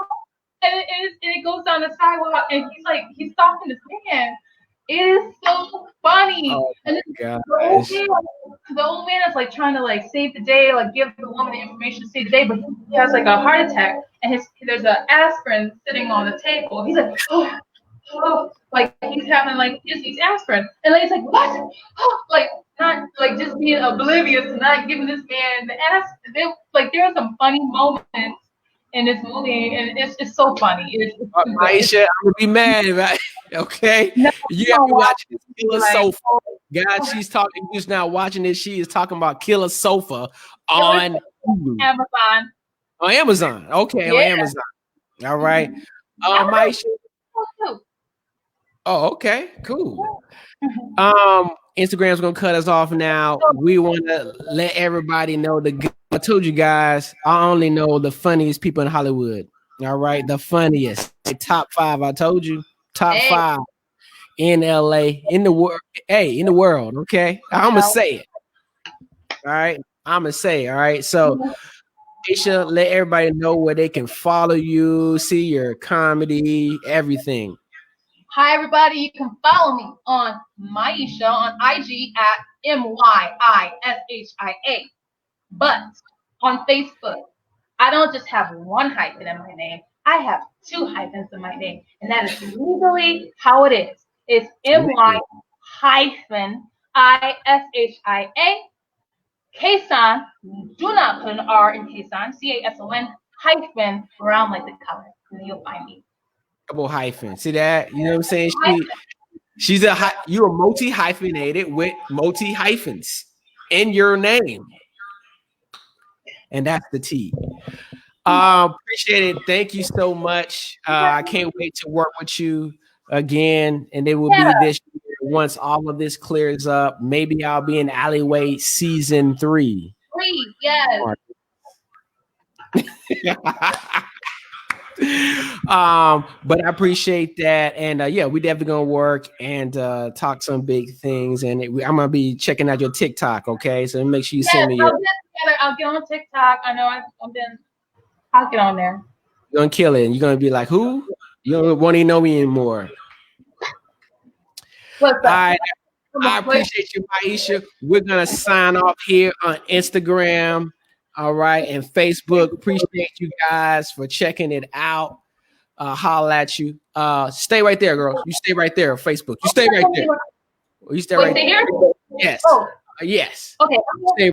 And it goes down the sidewalk, and he's stalking this man. It is so funny. Oh and the old man is like trying to like save the day, like give the woman the information to save the day, but he has like a heart attack, and there's an aspirin sitting on the table. He's like, oh, like he's having like his aspirin, and like, he's like, what? Oh, like not like just being oblivious to not giving this man the aspirin. There are some funny moments in this movie, and it's so funny. It's too good. My-Isha, I'm gonna be mad, right? Okay, No, you have to watch this Killer like, Sofa, guys. She's talking. Who's now watching this? She is talking about Killer Sofa on Hulu. Amazon. On Amazon. Okay, on Yeah. Amazon. All right. Amazon My-Isha. too. Oh, okay, cool. Instagram's gonna cut us off now. We want to let everybody know I told you guys, I only know the funniest people in Hollywood. All right, the funniest, top 5. I told you, top 5 in LA, in the world. Hey, in the world. Okay, I'm gonna say it. All right, I'm gonna say it. All right, so Isha, let everybody know where they can follow you, see your comedy, everything. Hi, everybody. You can follow me on My-Isha on IG at MYISHIA. But on Facebook, I don't just have one hyphen in my name. I have 2 hyphens in my name. And that is legally how it is. It's MY hyphen ISHIA. Carson, do not put an R in Carson, CASON hyphen Brown like the color. And then you'll find me. Double hyphen. See that? You know what I'm saying? You're a multi-hyphenated with multi-hyphens in your name. And that's the T. Appreciate it. Thank you so much. I can't wait to work with you again. And it will be this year once all of this clears up. Maybe I'll be in Alleyway season 3. Yes. But I appreciate that, and yeah, we definitely gonna work and talk some big things. And I'm gonna be checking out your TikTok, okay? So make sure you send me I'll get on TikTok. I know I'll get on there. You're gonna kill it. And you're gonna be like, who? You don't want to know me anymore. What's up? I appreciate you, My-Isha. We're gonna sign off here on Instagram. All right, and Facebook. Appreciate you guys for checking it out. Holla at you. Stay right there, girl. You stay right there. Facebook. You stay right there. You stay right there. Yes. Yes. Okay. Stay